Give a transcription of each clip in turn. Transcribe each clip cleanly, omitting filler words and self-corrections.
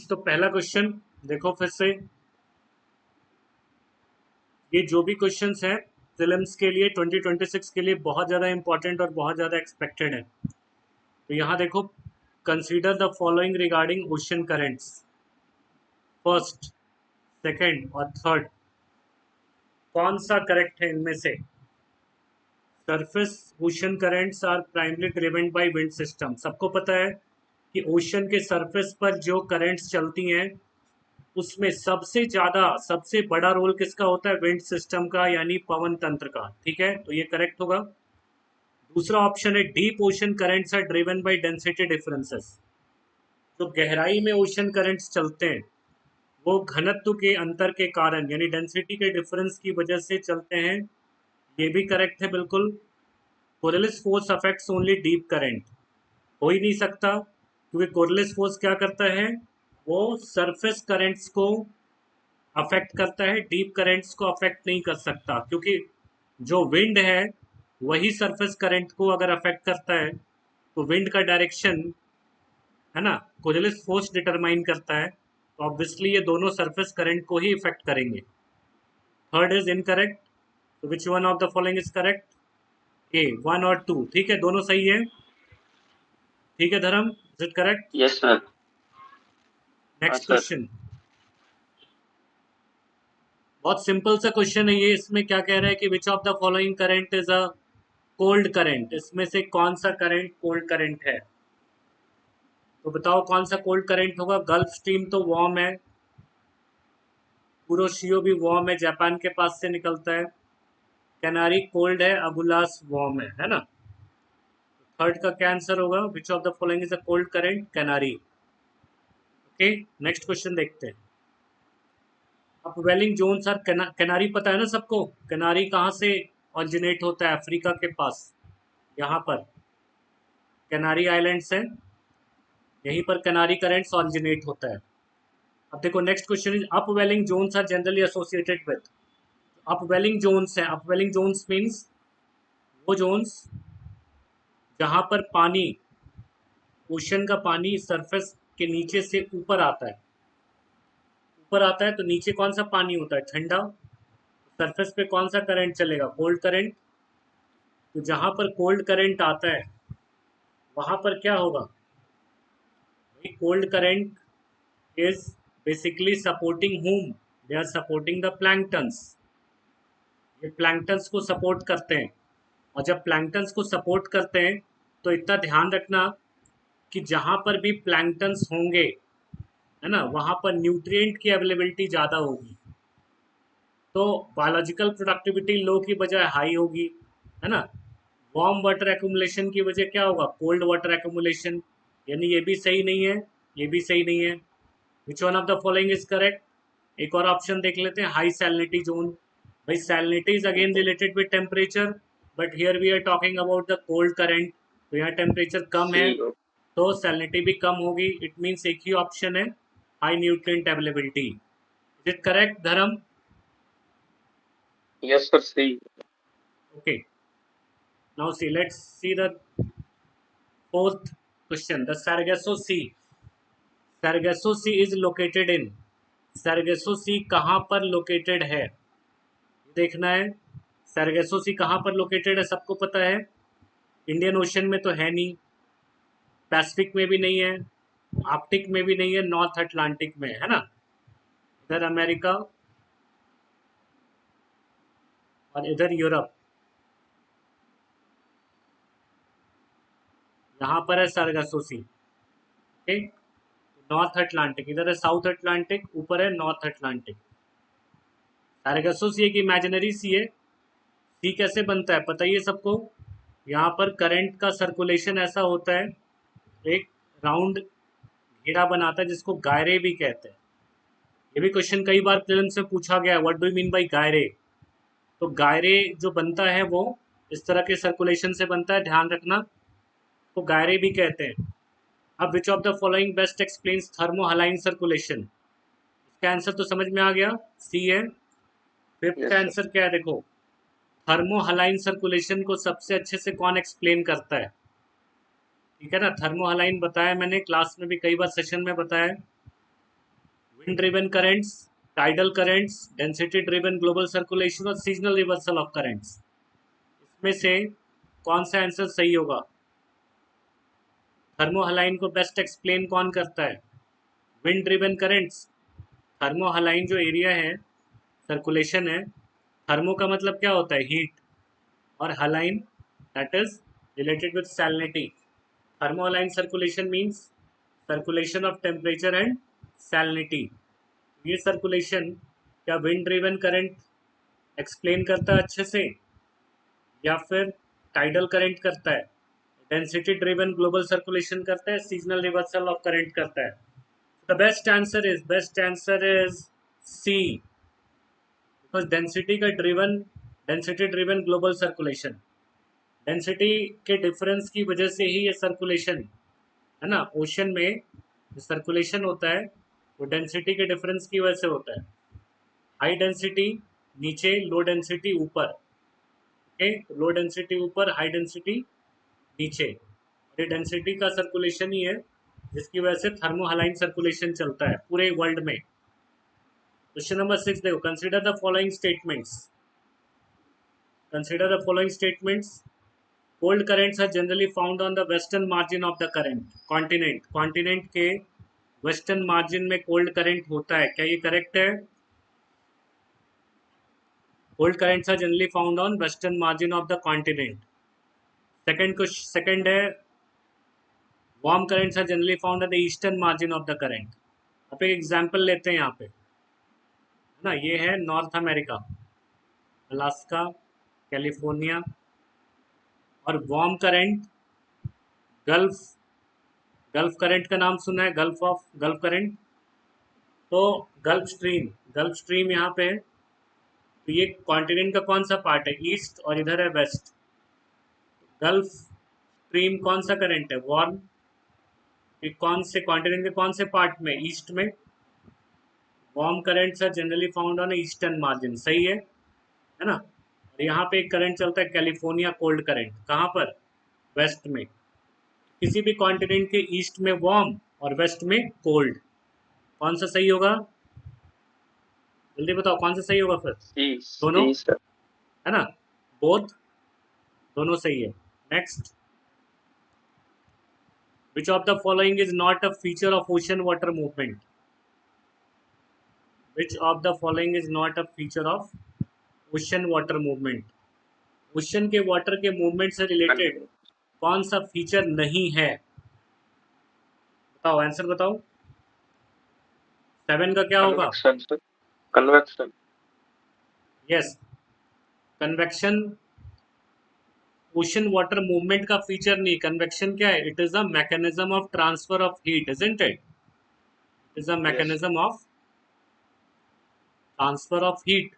तो पहला क्वेश्चन देखो फिर से, ये जो भी क्वेश्चंस हैं प्रीलिम्स के लिए 2026 के लिए बहुत ज़्यादा इंपॉर्टेंट और बहुत ज़्यादा एक्सपेक्टेड है। तो यहाँ देखो, consider the following regarding ocean currents. First, second और थर्ड, कौन सा करेक्ट है इनमें से? Surface ocean currents are primarily driven by wind system. सबको पता है कि ओशन के सरफेस पर जो करेंट्स चलती हैं उसमें सबसे ज्यादा सबसे बड़ा रोल किसका होता है? विंड सिस्टम का, यानी पवन तंत्र का। ठीक है, तो ये करेक्ट होगा। दूसरा ऑप्शन है deep ocean currents are driven by density differences. जो गहराई में ओशन करंट्स चलते हैं वो घनत्व के अंतर के कारण, यानी डेंसिटी के डिफरेंस की वजह से चलते हैं। ये भी करेक्ट है बिल्कुल। Coriolis force affects only deep current. हो ही नहीं सकता, क्योंकि कोरिलेस फोर्स क्या करता है? वो सरफेस करंट्स को अफेक्ट करता है, डीप करंट्स को अफेक्ट नहीं कर सकता, क्योंकि जो विंड है वही सरफेस करंट को अगर अफेक्ट करता है तो विंड का डायरेक्शन, है ना, कोरिलेस फोर्स डिटरमाइन करता है। तो ऑब्वियसली ये दोनों सरफेस करंट को ही इफेक्ट करेंगे। Third is incorrect. तो which one of the following is correct? A, one और टू। ठीक है, दोनों सही है। ठीक है Dharm, is it correct? Yes sir. हाँ नेक्स्ट सर। क्वेश्चन, बहुत सिंपल सा क्वेश्चन है ये। इसमें क्या कह रहा है कि which of the following current is a cold current. इसमें से कौन सा करंट कोल्ड करंट है? तो बताओ कौन सा कोल्ड करंट होगा। गल्फ स्ट्रीम तो वार्म है, कुरोशियो भी वार्म है, जापान के पास से निकलता है। कैनारी कोल्ड है, अबुलास वार्म है ना। थर्ड का क्या आंसर होगा? विच of the following is a cold current? Canary. Okay, next question देखते हैं। अपवेलिंग जोन्स आर कैनारी पता है ना सबको। कैनारी कहाँ से ऑरिजिनेट होता है? अफ्रीका के पास, यहाँ पर कैनारी आइलैंड्स हैं, यहीं पर कैनारी करेंट्स ऑरिजिनेट होता है। अब देखो next question is upwelling zones are generally associated with. Upwelling zones है, अपवेलिंग जोन्स मीन्स वो जोन्स जहाँ पर पानी, ओशन का पानी सरफेस के नीचे से ऊपर आता है। ऊपर आता है तो नीचे कौन सा पानी होता है? ठंडा। सरफेस पे कौन सा करंट चलेगा? Cold current. तो जहां पर कोल्ड करंट आता है वहां पर क्या होगा? Cold current is basically supporting whom? They are supporting the planktons. ये प्लैंक्टन्स को सपोर्ट करते हैं। और जब प्लैंक्टन्स को सपोर्ट करते हैं तो इतना ध्यान रखना कि जहां पर भी प्लैंक्टन्स होंगे, है ना, वहां पर न्यूट्रिएंट की अवेलेबिलिटी ज़्यादा होगी। तो बायोलॉजिकल प्रोडक्टिविटी लो की बजाय हाई होगी, है ना। वार्म वाटर एक्यूमुलेशन की वजह क्या होगा? Cold water accumulation. यानी ये भी सही नहीं है, ये भी सही नहीं है। Which one of the following is correct? एक और ऑप्शन देख लेते हैं, हाई सैलिनिटी जोन। भाई salinity is again related with temperature, but here we are talking about the cold current. तो यहाँ टेम्परेचर कम है सी। तो सैलिनिटी भी कम होगी। इट मीन्स एक ही ऑप्शन है, high nutrient availability. Is it correct Dharm? Yes sir, C. Okay, now see, let's see the fourth question. The Sargasso Sea, Sargasso Sea is located in, Sargasso Sea कहाँ पर located है? देखना है। Sargasso Sea कहाँ पर located है? सबको पता है, इंडियन ओशन में तो है नहीं, पैसिफिक में भी नहीं है, आर्कटिक में भी नहीं है, नॉर्थ अटलांटिक में है ना। इधर अमेरिका और इधर यूरोप, यहाँ पर है Sargasso Sea। Okay, north Atlantic इधर है, साउथ अटलांटिक ऊपर है, नॉर्थ अटलांटिक। Sargasso Sea एक इमेजिनरी सी है। सी कैसे बनता है पता ही है सबको। यहाँ पर करंट का सर्कुलेशन ऐसा होता है, एक राउंड घेरा बनाता है जिसको गायरे भी कहते हैं। ये भी क्वेश्चन कई बार प्रीलिम्स में पूछा गया है, what do you mean by gyre. तो गायरे जो बनता है वो इस तरह के सर्कुलेशन से बनता है, ध्यान रखना, तो गायरे भी कहते हैं। अब which of the following best explains thermohaline circulation? इसका आंसर तो समझ में आ गया, सी है। फिफ्थ का यस सर। आंसर क्या है देखो, थर्मोहलाइन सर्कुलेशन को सबसे अच्छे से कौन एक्सप्लेन करता है? ठीक है ना, थर्मोहलाइन बताया मैंने क्लास में भी कई बार, सेशन में बताया। Wind driven currents, tidal currents, density driven global circulation और सीजनल रिवर्सल ऑफ करेंट्स, इसमें से कौन सा आंसर सही होगा? थर्मोहलाइन को बेस्ट एक्सप्लेन कौन करता है? Wind driven currents. थर्मोहलाइन जो एरिया है, सर्कुलेशन है, थर्मो का मतलब क्या होता है? हीट, और haline that is related with salinity. Thermohaline circulation means circulation of temperature and salinity. ये सर्कुलेशन क्या विंड ड्रिवन करंट एक्सप्लेन करता है अच्छे से, या फिर टाइडल करंट करता है, डेंसिटी ड्रिवन ग्लोबल सर्कुलेशन करता है, सीजनल रिवर्सल ऑफ करंट करता है? The best answer is C, because density driven global circulation, density के डिफरेंस की वजह से ही ये सर्कुलेशन है ना, ओशन में जो सर्कुलेशन होता है वो डेंसिटी के डिफरेंस की वजह से होता है। हाई डेंसिटी नीचे, लो डेंसिटी ऊपर, ओके, लो डेंसिटी ऊपर, हाई डेंसिटी नीचे। ये डेंसिटी का सर्कुलेशन ही है जिसकी वजह से थर्मोहलाइन सर्कुलेशन चलता है पूरे वर्ल्ड में। क्वेश्चन नंबर 6 देखो, consider the following statements. Consider the following statements. Cold currents are generally found on the western margin of the current continent. Continent के वेस्टर्न मार्जिन में कोल्ड करंट होता है, क्या ये करेक्ट है? Cold currents are generally found on western margin of the continent. Second है warm currents are generally found on the eastern margin of the current. अब एक एग्जांपल लेते हैं यहाँ पे, है ना, ये है नॉर्थ अमेरिका, अलास्का, कैलिफोर्निया, और warm current gulf. Gulf current का नाम सुना है? गल्फ करंट, तो गल्फ स्ट्रीम यहाँ पे है। तो ये कॉन्टिनेंट का कौन सा पार्ट है? ईस्ट, और इधर है वेस्ट। गल्फ स्ट्रीम कौन सा करंट है? वार्म। कौन से कॉन्टिनेंट के कौन से पार्ट में? ईस्ट में। Warm currents are generally found on eastern margin, सही है ना। और यहाँ पे एक करंट चलता है कैलिफोर्निया कोल्ड करंट, कहाँ पर? वेस्ट में। किसी भी कॉन्टिनेंट के ईस्ट में वार्म और वेस्ट में कोल्ड, कौन सा सही होगा? जल्दी बताओ कौन सा सही होगा फिर? दोनों, सी सर। है ना, बोथ, दोनों सही है। Next, which of the following is not a feature of ocean water movement? Which of the following is not a feature of ocean water movement? Ocean के वाटर के मूवमेंट से रिलेटेड कौन सा फीचर नहीं है? बताओ, आंसर बताओ। 7 का क्या होगा? Convection sir, convection. Yes, convection ocean water movement का फीचर नहीं। कन्वेक्शन क्या है? It is a mechanism of transfer of heat, isn't it? It is a yes. Mechanism of transfer of heat.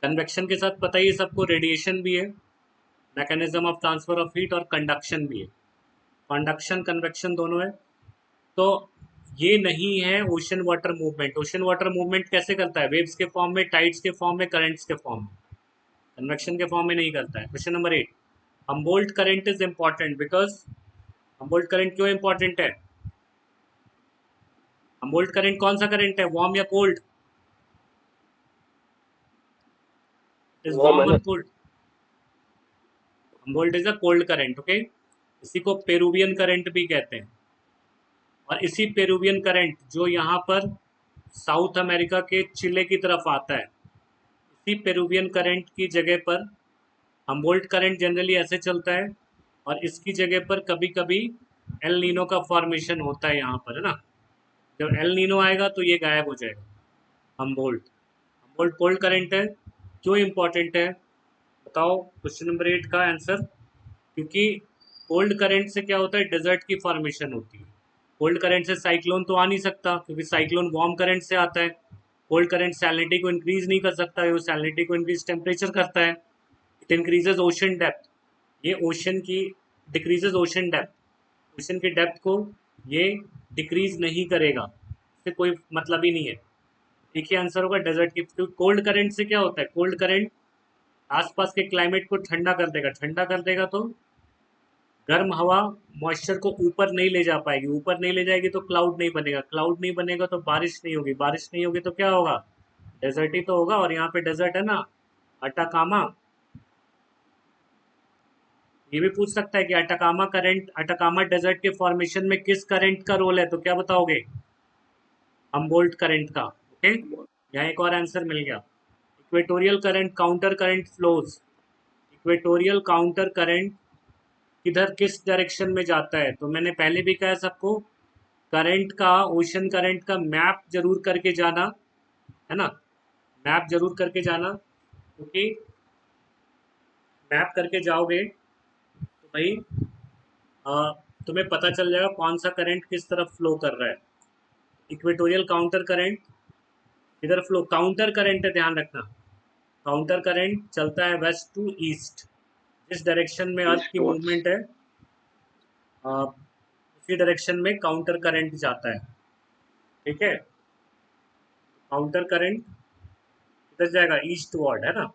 Convection के साथ पता ही सबको रेडिएशन भी है, mechanism of transfer of heat, और कंडक्शन भी है। कंडक्शन कन्वेक्शन दोनों है। तो ये नहीं है ocean water movement. Ocean water movement कैसे करता है? वेव्स के फॉर्म में, टाइड्स के फॉर्म में, करंट्स के फॉर्म में, कन्वेक्शन के फॉर्म में नहीं करता है। Question number 8, Humboldt current is important because, Humboldt current क्यों इंपॉर्टेंट है? हम्बोल्ट करंट कौन सा करंट है? वार्म या कोल्ड? इज वो वार्म मैंने और cold? Humboldt is a cold current, okay. इसी को पेरुवियन करंट भी कहते हैं। और इसी पेरुवियन करंट जो यहाँ पर साउथ अमेरिका के चिले की तरफ आता है, इसी पेरुवियन करंट की जगह पर हम्बोल्ट करंट जनरली ऐसे चलता है, और इसकी जगह पर कभी कभी एल नीनो का फॉर्मेशन होता है यहाँ पर, है ना। जब एल नीनो आएगा तो ये गायब हो जाएगा। हम्बोल्ट हम्बोल्ट कोल्ड करंट है। क्यों इंपॉर्टेंट है बताओ? क्वेश्चन नंबर 8 का आंसर, क्योंकि कोल्ड करंट से क्या होता है? डेजर्ट की फॉर्मेशन होती है। कोल्ड करंट से साइक्लोन तो आ नहीं सकता, क्योंकि साइक्लोन वार्म करंट से आता है। कोल्ड करंट सैलिनिटी को इंक्रीज नहीं कर सकता है, वो सैलिनिटी को इंक्रीज टेम्परेचर करता है। It increases ocean depth. ये ओशन की डिक्रीजेज ओशन डेप्थ, ओशन की डेप्थ को ये डिक्रीज नहीं करेगा, इससे कोई मतलब ही नहीं है। एक ही आंसर होगा डेजर्ट की। तो कोल्ड करंट से क्या होता है? कोल्ड करंट आसपास के क्लाइमेट को ठंडा कर देगा, ठंडा कर देगा तो गर्म हवा मॉइस्चर को ऊपर नहीं ले जा पाएगी, ऊपर नहीं ले जाएगी तो क्लाउड नहीं बनेगा, क्लाउड नहीं बनेगा तो बारिश नहीं होगी, बारिश नहीं होगी तो क्या होगा, डेजर्ट ही तो होगा। और यहाँ पे डेजर्ट है ना, अटाकामा। ये भी पूछ सकता है कि अटाकामा करंट, अटाकामा डेजर्ट के फॉर्मेशन में किस करंट का रोल है, तो क्या बताओगे, हम्बोल्ट करंट का। ओके, यहाँ एक और आंसर मिल गया। Equatorial current counter current flows, equatorial counter current किधर किस डायरेक्शन में जाता है, तो मैंने पहले भी कहा सबको, करंट का, ओशन करंट का मैप जरूर करके जाना, है ना, मैप जरूर करके जाना, क्योंकि मैप करके जाओगे तो भाई तुम्हें पता चल जाएगा कौन सा करंट किस तरफ फ्लो कर रहा है। इक्वेटोरियल काउंटर करंट इधर फ्लो, काउंटर करंट है, ध्यान रखना, काउंटर करंट चलता है वेस्ट टू ईस्ट, जिस डायरेक्शन में अर्थ की eastwards. मूवमेंट है उसी डायरेक्शन में काउंटर करंट जाता है। ठीक है, काउंटर करंट इधर जाएगा ईस्ट वार्ड, है ना,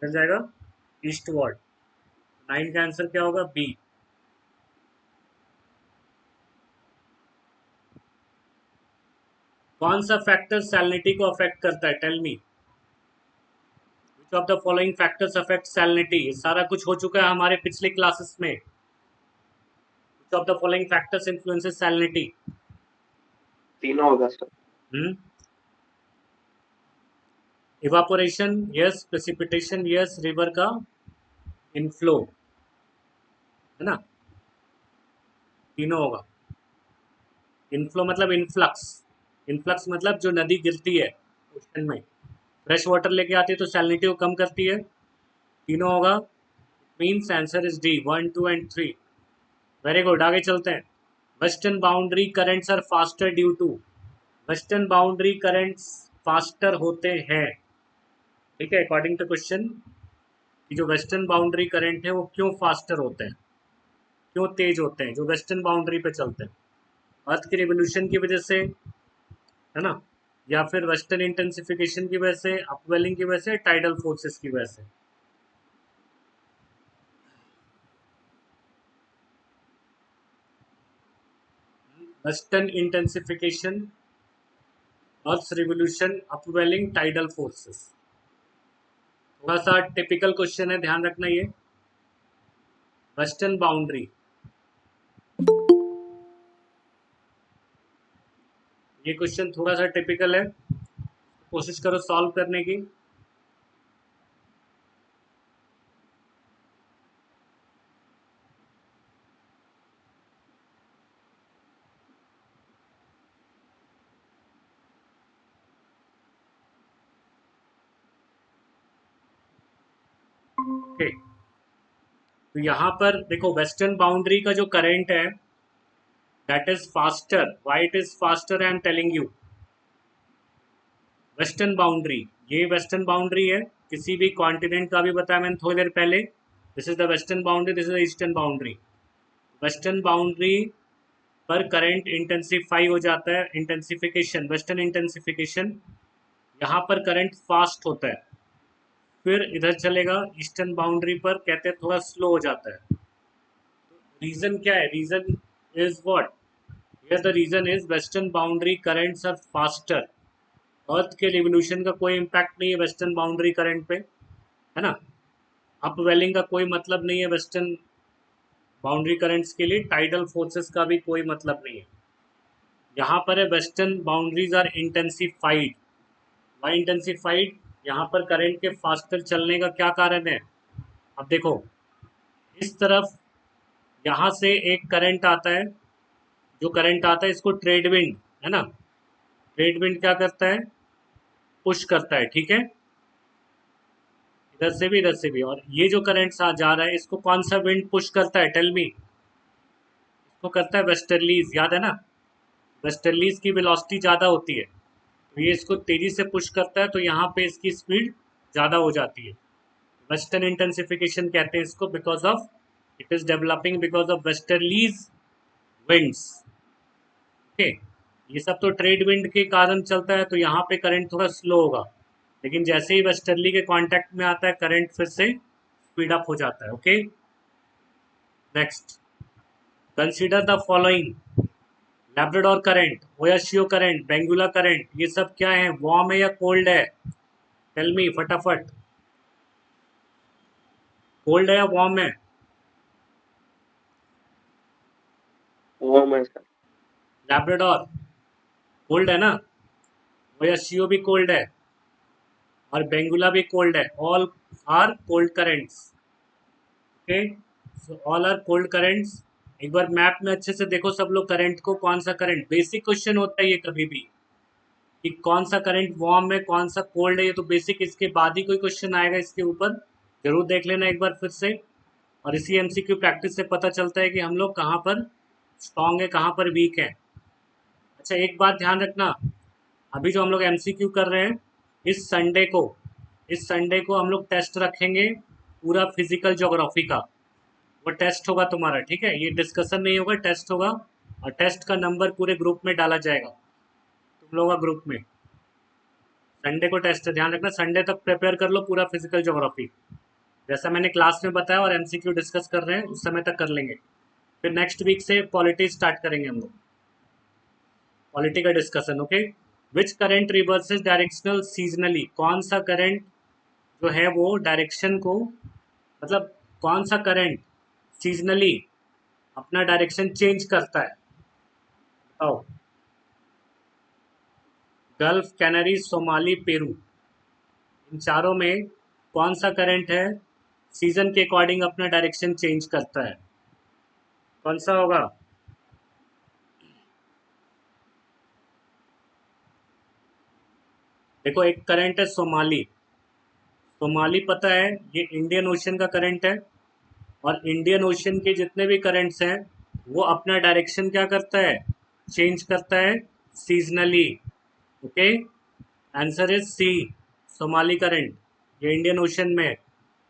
इधर जाएगा ईस्ट वार्ड। 9 का आंसर क्या होगा, बी। कौन सा फैक्टर सैलिनिटी को अफेक्ट करता है, tell me, which of the following factors affect salinity. ये सारा कुछ हो चुका है हमारे पिछले क्लासेस में। विच of the following factors influences salinity. तीनों होगा sir. Evaporation yes, precipitation yes, river का इनफ्लो, है ना, तीनों होगा। इनफ्लो मतलब इनफ्लक्स, इनफ्लक्स मतलब जो नदी गिरती है ओशन में, फ्रेश वाटर लेके आती है तो सैलिनिटी को कम करती है, तीनों होगा। Means answer is D, 1, 2 and 3। Very good, आगे चलते हैं। Western boundary currents are faster due to, western boundary currents faster होते हैं, ठीक है, अकॉर्डिंग टू क्वेश्चन, कि जो वेस्टर्न बाउंड्री करंट है वो क्यों फास्टर होते हैं, क्यों तेज होते हैं, जो वेस्टर्न बाउंड्री पे चलते हैं, अर्थ की रिवोल्यूशन की वजह से, है ना, या फिर वेस्टर्न इंटेंसिफिकेशन की वजह से, अपवेलिंग की वजह से, टाइडल फोर्सेस की वजह से। Western intensification, earth revolution, upwelling, tidal forces. थोड़ा सा टिपिकल क्वेश्चन है, ध्यान रखना ये। वेस्टर्न बाउंड्री, ये क्वेश्चन थोड़ा सा टिपिकल है, कोशिश करो सॉल्व करने की। ओके, तो यहाँ पर देखो वेस्टर्न बाउंड्री का जो करंट है that is faster, why it is faster, I am telling you. Western boundary, ये वेस्टर्न बाउंड्री है, किसी भी कॉन्टिनेंट का भी बताया मैंने थोड़ी देर पहले, this is the western boundary, this is the eastern boundary. Western boundary पर करंट इंटेंसिफाई हो जाता है, इंटेंसिफिकेशन, वेस्टर्न इंटेंसिफिकेशन, यहाँ पर करंट फास्ट होता है, फिर इधर चलेगा ईस्टर्न बाउंड्री पर कहते हैं थोड़ा स्लो हो जाता है। रीजन क्या है, reason is what, here the reason is western boundary currents are faster, earth के रिवोल्यूशन का कोई इम्पैक्ट नहीं है वेस्टर्न बाउंड्री करंट पे, है ना, अपवेलिंग का कोई मतलब नहीं है वेस्टर्न बाउंड्री करंट्स के लिए, टाइडल फोर्सेस का भी कोई मतलब नहीं है। यहाँ पर है western boundaries are intensified, why intensified, यहाँ पर करंट के फास्टर चलने का क्या कारण है, अब देखो इस तरफ यहाँ से एक करंट आता है, जो करंट आता है इसको ट्रेड विंड, है ना, ट्रेड विंड क्या करता है, पुश करता है, ठीक है, इधर से भी इधर से भी। और ये जो करंट जा रहा है इसको कौन सा विंड पुश करता है, टेल मी, इसको करता है वेस्टर्लीज, याद है ना, वेस्टर्लीज की वेलोसिटी ज़्यादा होती है, तो ये इसको तेज़ी से पुश करता है, तो यहाँ पे इसकी स्पीड ज़्यादा हो जाती है। वेस्टर्न इंटेंसिफिकेशन कहते हैं इसको, because of it is developing because of westerlies winds. Okay, ये सब तो ट्रेड विंड के कारण चलता है, तो यहाँ पे करंट थोड़ा स्लो होगा, लेकिन जैसे ही वेस्टर्ली के कांटेक्ट में आता है करंट फिर से स्पीड अप हो जाता है। Okay, next, consider the following, Labrador current, Oyashio current, Benguela current, ये सब क्या है, वार्म है या कोल्ड है? टेल मी फटाफट, कोल्ड है या वार्म है? वार्म है सर। लैब्राडोर कोल्ड है ना, ओयाशियो भी कोल्ड है और बेंगुला भी कोल्ड है, all are cold currents. Okay, so all are cold currents. एक बार मैप में अच्छे से देखो सब लोग करंट को, कौन सा करंट, बेसिक क्वेश्चन होता है ये कभी भी, कि कौन सा करंट वार्म है कौन सा कोल्ड है, ये तो बेसिक, इसके बाद ही कोई क्वेश्चन आएगा इसके ऊपर, जरूर देख लेना एक बार फिर से। और इसी एमसीक्यू प्रैक्टिस से पता चलता है कि हम लोग कहाँ पर स्ट्रांग है कहाँ पर वीक है। अच्छा एक बात ध्यान रखना, अभी जो हम लोग एमसीक्यू कर रहे हैं, इस संडे को इस संडे को हम लोग टेस्ट रखेंगे पूरा फिजिकल ज्योग्राफी का, वो टेस्ट होगा तुम्हारा, ठीक है, ये डिस्कशन नहीं होगा, टेस्ट होगा। और टेस्ट का नंबर पूरे ग्रुप में डाला जाएगा, तुम लोगों का ग्रुप में। संडे को टेस्ट है, ध्यान रखना, संडे तक प्रिपेयर कर लो पूरा फिजिकल ज्योग्राफी, जैसा मैंने क्लास में बताया और एमसीक्यू डिस्कस कर रहे हैं उस समय तक कर लेंगे। फिर नेक्स्ट वीक से पॉलिटी स्टार्ट करेंगे हम लोग, पॉलिटी का डिस्कशन। ओके, विच करंट रिवर्सेस डायरेक्शनल सीजनली, कौन सा करंट जो है वो डायरेक्शन को, मतलब कौन सा करंट सीजनली अपना डायरेक्शन चेंज करता है, बताओ। गल्फ, कैनरी, सोमाली, पेरू, इन चारों में कौन सा करंट है सीजन के अकॉर्डिंग अपना डायरेक्शन चेंज करता है, कौन सा होगा? देखो एक करंट है सोमाली, सोमाली पता है ये इंडियन ओशन का करंट है, और इंडियन ओशन के जितने भी करंट्स हैं वो अपना डायरेक्शन क्या करता है, चेंज करता है seasonally. Okay, answer is C, Somali current, ये इंडियन ओशन में है।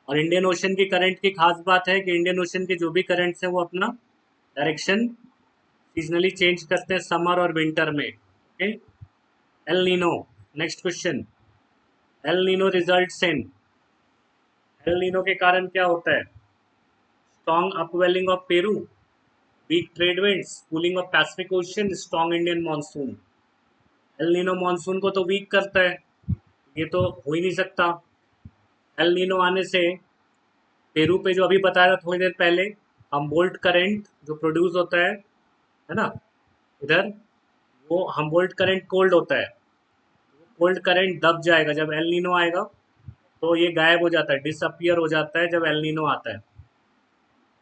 और इंडियन ओशन की करंट की खास बात है कि इंडियन ओशन के जो भी करंट्स हैं वो अपना डायरेक्शन सीजनली चेंज करते हैं समर और विंटर में। Okay, El Nino, next question, El Nino results in, El Nino के कारण क्या होता है? Strong upwelling off Peru, weak trade winds, cooling of Pacific Ocean, strong Indian monsoon. El Nino monsoon को तो वीक करता है, ये तो हो ही नहीं सकता। एल नीनो आने से पेरू पे जो अभी बताया था थोड़ी देर पहले, हम्बोल्ट करंट जो प्रोड्यूस होता है ना, इधर, वो हम्बोल्ट करंट कोल्ड होता है, कोल्ड करंट दब जाएगा जब एल नीनो आएगा, तो ये गायब हो जाता है, डिसअपियर हो जाता है जब एल नीनो आता है।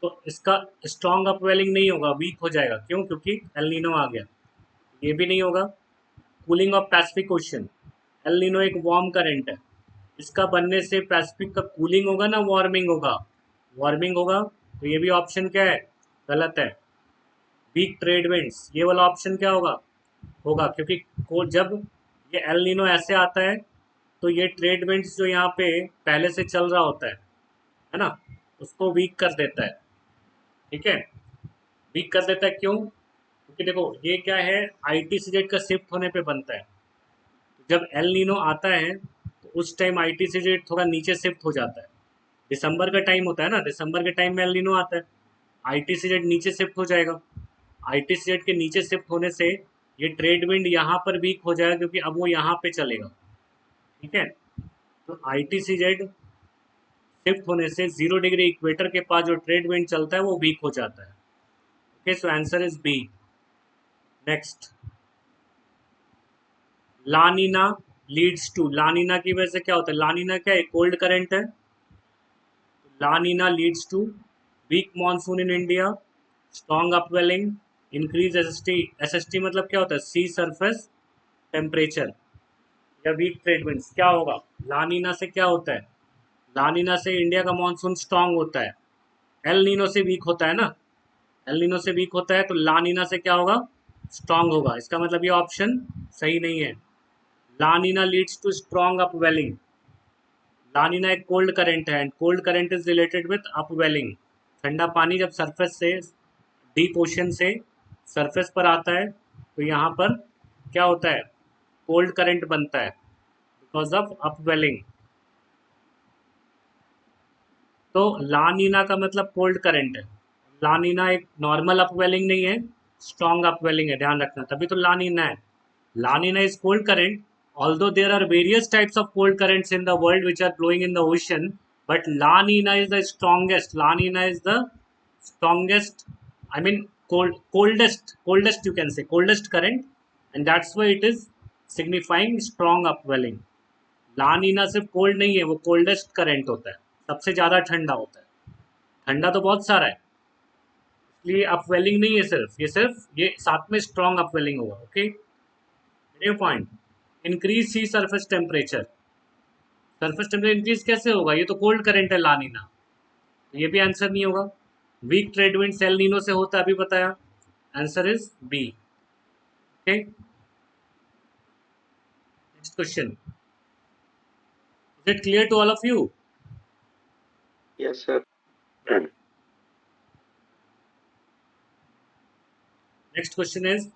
तो इसका स्ट्रॉन्ग अपवेलिंग नहीं होगा, वीक हो जाएगा, क्यों? क्योंकि एल नीनो आ गया। ये भी नहीं होगा। Cooling of Pacific ocean, El Nino एक वार्म करंट है, इसका बनने से पैसिफिक का कूलिंग होगा ना वार्मिंग होगा? वार्मिंग होगा, तो ये भी ऑप्शन क्या है, गलत है। वीक ट्रेड विंड्स, ये वाला ऑप्शन क्या होगा, होगा, क्योंकि जब ये एल नीनो ऐसे आता है तो ये ट्रेड विंड्स जो यहाँ पे पहले से चल रहा होता है ना, उसको वीक कर देता है, ठीक है, वीक कर देता है, क्यों? क्योंकि देखो ये क्या है, ITCZ का शिफ्ट होने पे बनता है, जब एल नीनो आता है तो उस टाइम ITCZ थोड़ा नीचे शिफ्ट हो जाता है, दिसंबर का टाइम होता है ना, दिसंबर के टाइम में एल नीनो आता है, ITCZ नीचे शिफ्ट हो जाएगा, ITCZ के नीचे शिफ्ट होने से ये ट्रेड विंड यहाँ पर वीक हो जाएगा, क्योंकि अब वो यहाँ पे चलेगा, ठीक है। तो ITCZ शिफ्ट होने से 0 डिग्री इक्वेटर के पास जो ट्रेड विंड चलता है वो वीक हो जाता है। Okay, so answer is B. Next, La Nina leads to, La Nina की वजह से क्या होता है, लानीना क्या है, कोल्ड करंट है, La Nina leads to weak monsoon in India, strong upwelling, increase SST, SST मतलब क्या होता है, सी सरफेस टेम्परेचर, या वीक ट्रेड विंड्स, क्या होगा? लानीना से क्या होता है, लानीना से इंडिया का मानसून स्ट्रांग होता है, एल नीनो से वीक होता है ना, एल नीनो से वीक होता है, तो लानीना से क्या होगा, स्ट्रांग होगा, इसका मतलब ये ऑप्शन सही नहीं है। La Nina leads to strong upwelling, La Nina एक कोल्ड करंट है and cold current is related with upwelling, ठंडा पानी जब सरफेस से, डीप ओशन से सरफेस पर आता है तो यहाँ पर क्या होता है, कोल्ड करंट बनता है बिकॉज ऑफ अपवेलिंग। तो लानीना का मतलब कोल्ड करंट है, लानीना एक नॉर्मल अपवेलिंग नहीं है, स्ट्रॉन्ग अपवेलिंग है, ध्यान रखना, तभी तो लानीना है। लानीना is cold current, although there are various types of cold currents in the world which are blowing in the ocean, but La Nina is the strongest. La Nina is the strongest, I mean coldest you can say, coldest current, and that's why it is signifying strong upwelling. La Nina सिर्फ cold नहीं है, वो coldest current होता है, सबसे ज्यादा ठंडा होता है। ठंडा तो बहुत सारा है, इसलिए अपवेलिंग नहीं है सिर्फ ये साथ में स्ट्रॉन्ग अपवेलिंग होगा। Okay, point. Increase sea surface temperature, surface temperature increase कैसे होगा, ये तो कोल्ड करंट है लानीना, ये भी आंसर नहीं होगा। वीक ट्रेड विंड सेल नीनो से होता है, अभी बताया, answer is B. Okay, next question, is it clear to all of you? Yes, sir. Next question is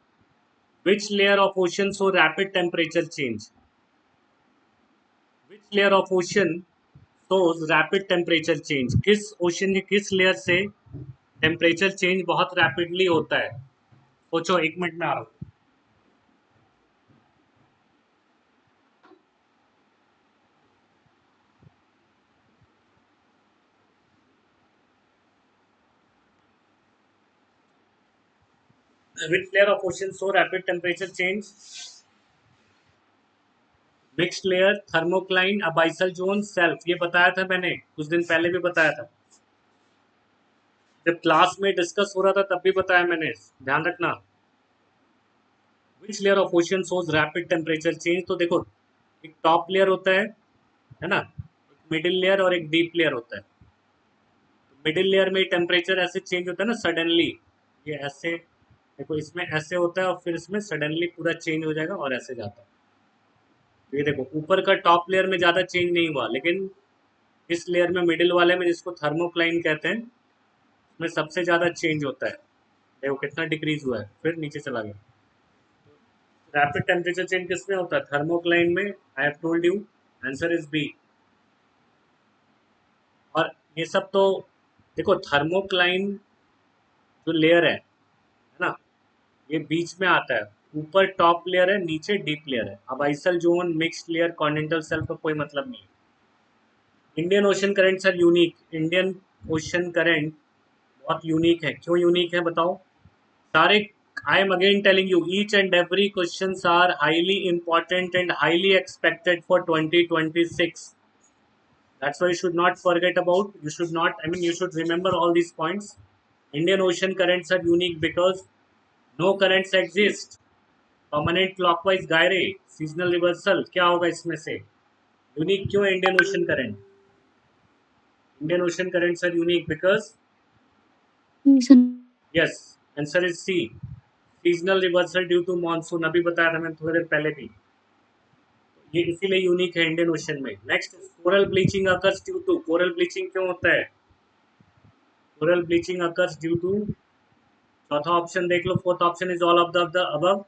which layer of ocean show rapid temperature change? Which layer of ocean shows rapid temperature change? किस ocean के किस layer से temperature change बहुत rapidly होता है? सोचो, 1 minute में आ रहा हूं। Which layer of ocean show rapid temperature change? Mixed layer, thermocline, abyssal zone, shelf. ये बताया था मैंने कुछ दिन पहले भी बताया था, जब क्लास में डिस्कस हो रहा था तब भी बताया मैंने, ध्यान रखना। Which layer of ocean shows rapid temperature change? तो देखो, एक टॉप लेयर होता है ना, एक मिडिल लेयर और एक डीप लेयर होता है। मिडिल लेयर में टेम्परेचर ऐसे चेंज होता है ना सडनली, ये ऐसे देखो, इसमें ऐसे होता है और फिर इसमें सडनली पूरा चेंज हो जाएगा और ऐसे जाता है। ये देखो, ऊपर का टॉप लेयर में ज़्यादा चेंज नहीं हुआ, लेकिन इस लेयर में, मिडिल वाले में, जिसको थर्मोक्लाइन कहते हैं, उसमें सबसे ज़्यादा चेंज होता है। देखो कितना डिक्रीज हुआ है, फिर नीचे चला गया। रैपिड टेम्परेचर चेंज किसमें होता है? थर्मोक्लाइन में। I have told you, answer is B. और ये सब तो देखो, थर्मोक्लाइन जो लेयर है ना, ये बीच में आता है, ऊपर टॉप लेयर है, नीचे डीप लेयर है। अब आइसल zone, mixed layer, continental shelf का कोई मतलब नहीं है। Indian Ocean currents are unique, Indian Ocean current बहुत यूनिक है। क्यों यूनिक है बताओ? सारे, I am again telling you, each and every questions are highly important and highly expected for 2026. That's why you should not forget about, you should not, I mean, you should remember all these points. Indian ocean currents are unique because no currents exist. Permanent clockwise gyre, seasonal reversal, क्या होगा इसमें से? Unique क्यों है Indian Ocean current? Indian Ocean currents are unique because, yes, answer is C, seasonal reversal due to monsoon. अभी बताया था मैंने थोड़ी देर पहले भी, ये इसीलिए यूनिक है इंडियन ओशन में। Next, coral bleaching occurs due to, coral bleaching क्यों होता है? Coral bleaching occurs due to, चौथा ऑप्शन देख लो, fourth option is all of the above,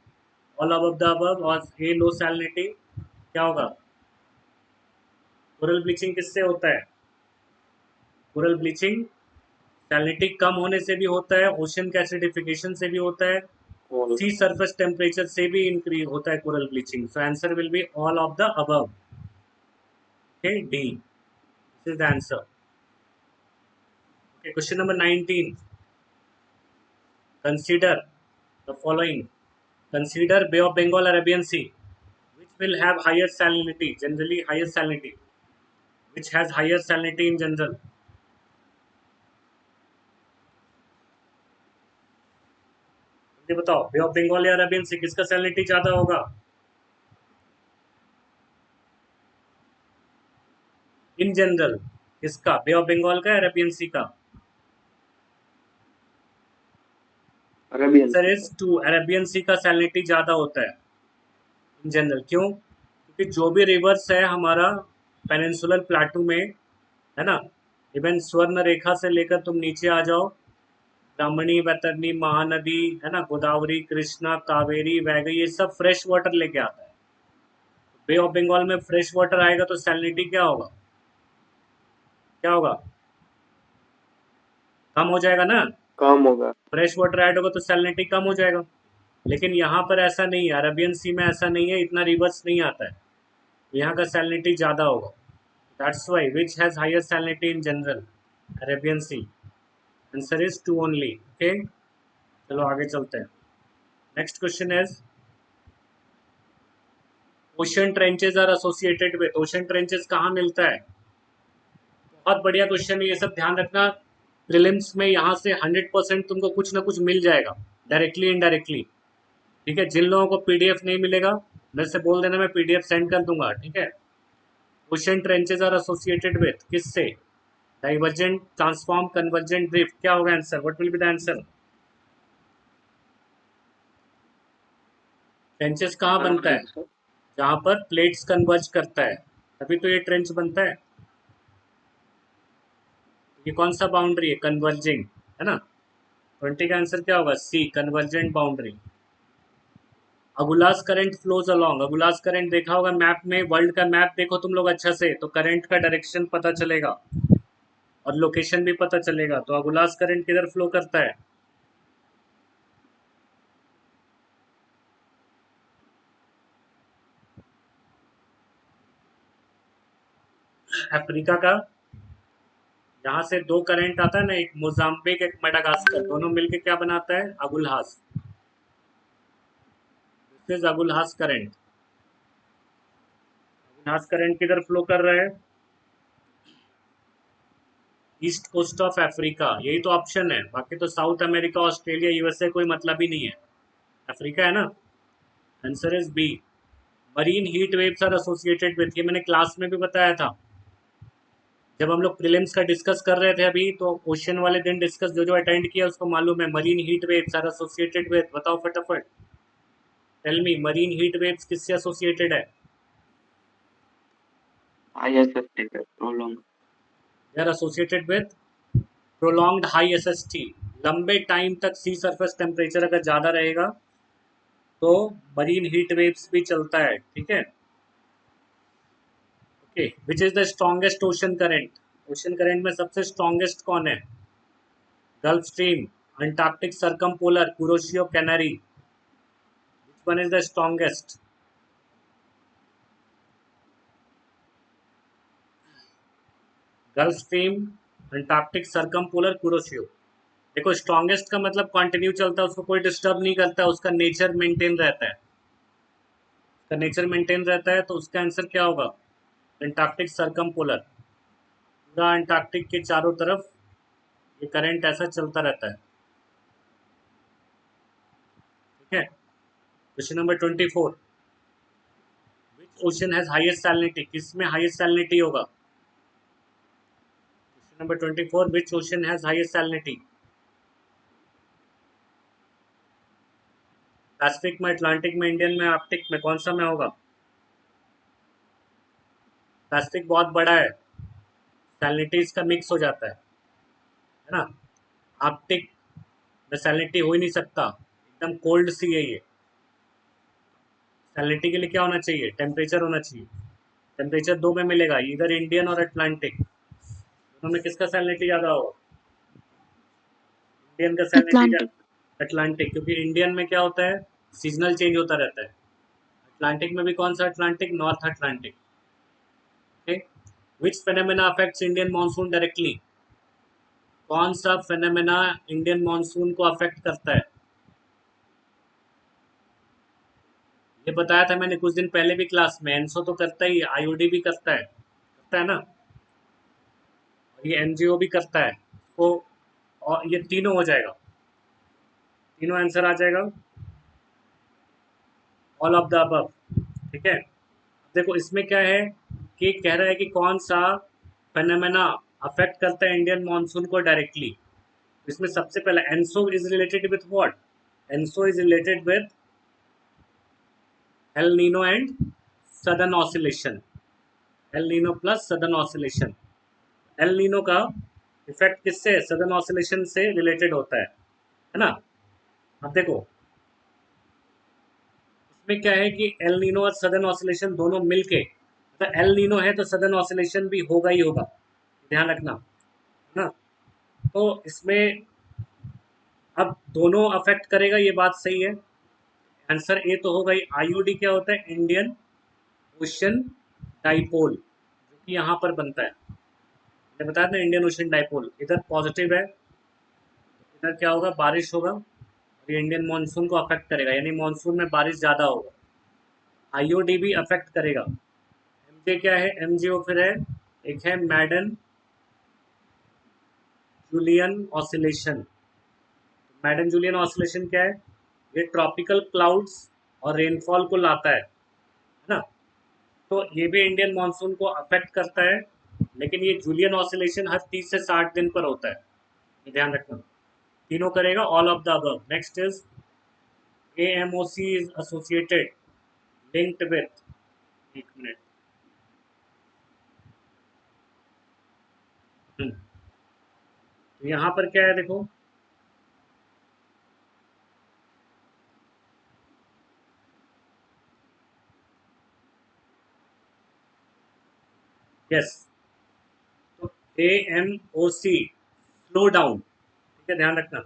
all of the above, और ए लो सैलिनिटी। क्या होगा? कोरल ब्लीचिंग किससे होता है? कोरल ब्लीचिंग सैलिनिटी कम होने से भी होता है, ओशन के एसिडिफिकेशन से भी होता है, All. सी सरफेस टेम्परेचर से भी इंक्रीज होता है coral bleaching. So answer will be all of the above. Okay, D, this is the answer. Okay, question number 19, consider the following. Consider Bay of Bengal, Arabian Sea, which will have higher salinity, generally higher salinity, which has higher salinity in general. ये बताओ, बे of Bengal या Arabian सी, किसका salinity ज्यादा होगा? In general किसका? बे of Bengal का, Arabian Sea का? Arabian answer Sea, is two, Arabian Sea का सैलिनिटी ज्यादा होता है इन जनरल। क्यों? क्योंकि जो भी रिवर्स है हमारा पेनिनसुलर प्लाटू में, है ना, इवन स्वर्ण रेखा से लेकर तुम नीचे आ जाओ, ब्राह्मणी, वैतरणी, महानदी, है ना, गोदावरी, कृष्णा, कावेरी, वैगई, ये सब फ्रेश वाटर लेके आता है। बे ऑफ बंगाल में फ्रेश वाटर आएगा तो सैलिनिटी क्या होगा? क्या होगा? कम हो जाएगा ना। कम होगा। फ्रेश वाटर ऐड होगा तो सैलिनिटी कम हो जाएगा, लेकिन यहाँ पर ऐसा नहीं है, अरेबियन सी में ऐसा नहीं है, इतना रिवर्स नहीं आता है, यहाँ का सैलिनिटी ज़्यादा होगा। That's why which has higher salinity in general, Arabian Sea. Answer is 2 only. Okay, चलो आगे चलते हैं। Next question is ocean trenches are associated with, ocean trenches कहाँ मिलता है? बहुत बढ़िया क्वेश्चन है, ये सब ध्यान रखना। प्रीलिम्स में यहाँ से 100% तुमको कुछ ना कुछ मिल जाएगा, डायरेक्टली इनडायरेक्टली। ठीक है, जिन लोगों को पीडीएफ नहीं मिलेगा मेरे से बोल देना, मैं पीडीएफ सेंड कर दूंगा। ठीक है, ocean trenches are associated with किससे? Divergent, transform, convergent drift. क्या होगा answer? What will be the answer? Trenches कहाँ बनता है? सर जहाँ पर प्लेट्स कन्वर्ज करता है, तभी तो ये ट्रेंच बनता है। ये कौन सा बाउंड्री है? कन्वर्जिंग, है ना। 20 का आंसर क्या होगा? C, convergent boundary. Agulhas current flows along, Agulhas current देखा होगा मैप में, वर्ल्ड का मैप देखो तुम लोग अच्छा से, तो करंट का डायरेक्शन पता चलेगा और लोकेशन भी पता चलेगा। तो अगुलास करंट किधर फ्लो करता है? अफ्रीका का। यहाँ से दो करंट आता है ना, एक मोजाम्बिक एक मेडागास्कर, दोनों मिलके क्या बनाता है? Agulhas. This is Agulhas current. Agulhas current किधर फ्लो कर रहा है? ईस्ट कोस्ट ऑफ अफ्रीका, यही तो ऑप्शन है, बाकी तो साउथ अमेरिका, ऑस्ट्रेलिया, यूएसए कोई मतलब ही नहीं है, अफ्रीका है ना। Answer is B, marine heat waves are associated with. ये मैंने क्लास में भी बताया था, जब हम लोग प्रीलिम्स का डिस्कस कर रहे थे अभी, तो ओशन वाले दिन डिस्कस, जो अटेंड किया उसको मालूम है, marine heat waves are associated with. बताओ फटाफट, tell me, marine heat waves किससे एसोसिएटेड है? ISST sir, prolong. They are associated with prolonged high SST. लंबे टाइम तक सी सरफेस टेम्परेचर अगर ज़्यादा रहेगा तो मरीन हीट वेव्स भी चलता है। ठीक है, okay. Which is the strongest ocean current? Ocean current में सबसे स्ट्रॉन्गेस्ट कौन है? Gulf stream, Antarctic circum polar, Kuroshio canary, which one is the strongest? Gulf stream, Antarctic circum polar, Kuroshio. देखो, स्ट्रॉन्गेस्ट का मतलब कंटिन्यू चलता है, उसको कोई डिस्टर्ब नहीं करता है, उसका नेचर मेंटेन रहता है, उसका नेचर मेंटेन रहता है, तो उसका आंसर क्या होगा? Antarctic circum polar. पूरा अंटार्कटिक के चारों तरफ ये करंट ऐसा चलता रहता है। ठीक है, question number 24, which ocean has highest salinity? किसमें हाईएस्ट सैलिनिटी होगा? Question number 24, which ocean has highest salinity? Pacific में, अटलांटिक में, इंडियन में, आर्कटिक में, कौन सा में होगा? पैसिफिक बहुत बड़ा है, सैलिनिटी इसका मिक्स हो जाता है ना। आर्कटिक में सैलिनिटी हो ही नहीं सकता, एकदम कोल्ड सी है ये। सैलिनिटी के लिए क्या होना चाहिए? टेम्परेचर होना चाहिए। टेम्परेचर दो में मिलेगा, इधर इंडियन और अटलांटिक, दोनों में किसका सैलिनिटी ज़्यादा होगा? इंडियन का सैलिनिटी अटलांटिक। ज़्यादा, अटलांटिक, क्योंकि इंडियन में क्या होता है? सीजनल चेंज होता रहता है। अटलांटिक में भी कौन सा Atlantic? North Atlantic. Okay, which phenomena affects Indian monsoon directly? कौन सा फेनोमेना इंडियन मानसून को अफेक्ट करता है? ये बताया था मैंने कुछ दिन पहले भी क्लास में, एनसो तो करता ही, आईओडी भी करता है ना, और ये एनजीओ भी करता है। तो और ये तीनों हो जाएगा, तीनों आंसर आ जाएगा, ऑल ऑफ द अबव। ठीक है, देखो इसमें क्या है कि कह रहा है कि कौन सा फेनोमेना अफेक्ट करता है इंडियन मानसून को डायरेक्टली। इसमें सबसे पहला ENSO is related with what? ENSO is related with El Nino and southern oscillation, El Nino plus southern oscillation. El Nino का इफेक्ट किससे? सदर्न ऑसिलेशन से रिलेटेड होता है ना। अब देखो इसमें क्या है कि एल नीनो और सदर्न ऑसिलेशन दोनों मिलके, तो एल नीनो है तो सदर्न ऑसिलेशन भी होगा ही होगा, ध्यान रखना, है ना। तो इसमें अब दोनों अफेक्ट करेगा, ये बात सही है। आंसर ए तो होगा ही। आईओडी क्या होता है? इंडियन ओशन डाइपोल, जो कि यहाँ पर बनता है। मैंने बताया था इंडियन ओशन डाइपोल, इधर पॉजिटिव है, इधर क्या होगा? बारिश होगा, और ये इंडियन मानसून को अफेक्ट करेगा, यानी मानसून में बारिश ज़्यादा होगा। आईओडी भी अफेक्ट करेगा। एमजे क्या है? एमजीओ फिर है, एक है Madden Julian oscillation. Madden Julian oscillation क्या है? ये ट्रॉपिकल क्लाउड्स और रेनफॉल को लाता है ना? तो ये भी इंडियन मानसून को अफेक्ट करता है, लेकिन ये जूलियन ऑसिलेशन हर 30 से 60 दिन पर होता है, ये ध्यान रखना। तीनों करेगा, all of the above. Next is AMOC is associated linked with, एक मिनट, तो यहाँ पर क्या है देखो, यस, तो AMOC स्लो डाउन, ठीक है, ध्यान रखना।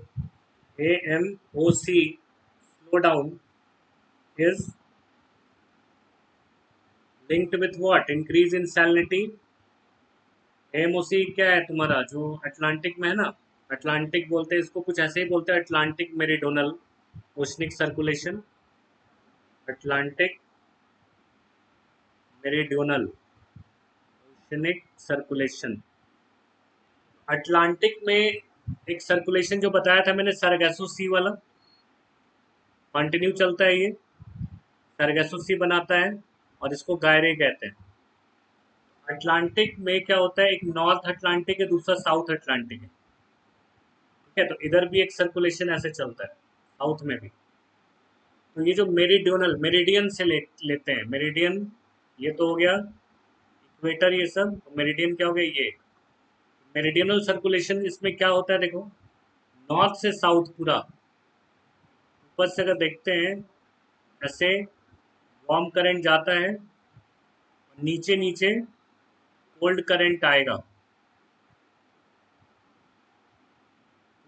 AMOC slow down is linked with what? Increase in salinity. MOC क्या है तुम्हारा, जो अटलांटिक में है ना, अटलांटिक बोलते हैं इसको, कुछ ऐसे ही बोलते हैं, Atlantic meridional oceanic circulation, Atlantic meridional oceanic circulation. Atlantic में एक सर्कुलेशन जो बताया था मैंने, सरगेसो सी वाला, कंटिन्यू चलता है ये, सरगेसो सी बनाता है, और इसको गायरे कहते हैं। अटलांटिक में क्या होता है, एक नॉर्थ अटलांटिक है, दूसरा साउथ अटलांटिक है, ठीक है, तो इधर भी एक सर्कुलेशन ऐसे चलता है, साउथ में भी। तो ये जो मेरीडियोनल, मेरिडियन से लेते हैं, मेरिडियन, ये तो हो गया इक्वेटर, ये सब मेरिडियन क्या हो गया ये। मेरिडियनल सर्कुलेशन इसमें क्या होता है देखो, नॉर्थ से साउथ पूरा, ऊपर से अगर देखते हैं ऐसे, वार्म करंट जाता है, नीचे नीचे कोल्ड करंट आएगा,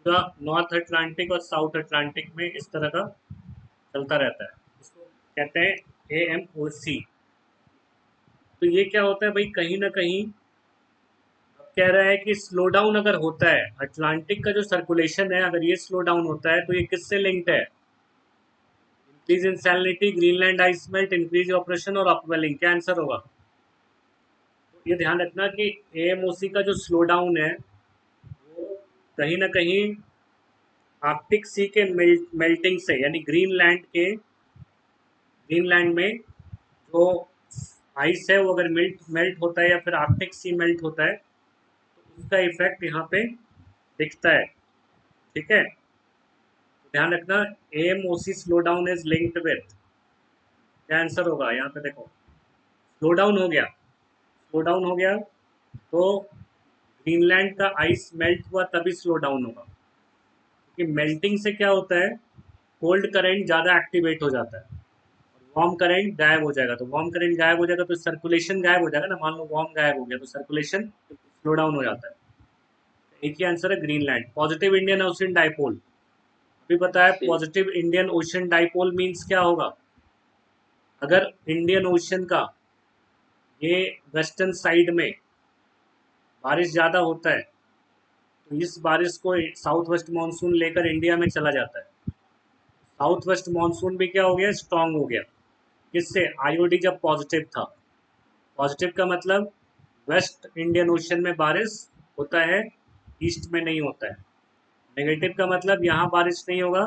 पूरा नॉर्थ अटलांटिक और साउथ अटलांटिक में इस तरह का चलता रहता है, इसको कहते हैं AMOC। तो ये क्या होता है भाई, कहीं ना कहीं कह रहा है कि स्लो डाउन अगर होता है, अटलांटिक का जो सर्कुलेशन है, अगर ये स्लो डाउन होता है, तो ये किससे लिंक्ड है? Increase in salinity, Greenland ice melt, increase operation और अपवेलिंग। क्या आंसर होगा? तो ये ध्यान रखना कि AMOC का जो स्लो डाउन है, वो कहीं ना कहीं आर्कटिक सी के मेल्टिंग से, यानी ग्रीनलैंड में जो आइस है, वो अगर मेल्ट मेल्ट होता है, या फिर आर्कटिक सी मेल्ट होता है, तो उसका इफेक्ट यहाँ पे दिखता है, ठीक है। ध्यान रखना, AMOC slow down is linked with, क्या आंसर होगा यहाँ पे देखो, स्लो डाउन हो गया, स्लो डाउन हो गया, तो ग्रीनलैंड का आइस मेल्ट हुआ तभी स्लो डाउन होगा, क्योंकि मेल्टिंग से क्या होता है, कोल्ड करंट ज़्यादा एक्टिवेट हो जाता है, वार्म करंट गायब हो जाएगा, तो वार्म करंट गायब हो जाएगा तो सर्कुलेशन गायब हो जाएगा ना, मान लो वार्म गायब हो गया तो सर्कुलेशन स्लो डाउन हो जाता है। एक ही आंसर है Greenland. Positive Indian Ocean dipole, अभी बताया, C. Positive Indian Ocean dipole means क्या होगा? अगर इंडियन ओशन का ये वेस्टर्न साइड में बारिश ज़्यादा होता है, तो इस बारिश को साउथ वेस्ट मानसून लेकर इंडिया में चला जाता है। साउथ वेस्ट मानसून भी क्या हो गया? स्ट्रांग हो गया। किससे? आईओडी जब पॉजिटिव था। पॉजिटिव का मतलब वेस्ट इंडियन ओशन में बारिश होता है, ईस्ट में नहीं होता है। नेगेटिव का मतलब यहाँ बारिश नहीं होगा,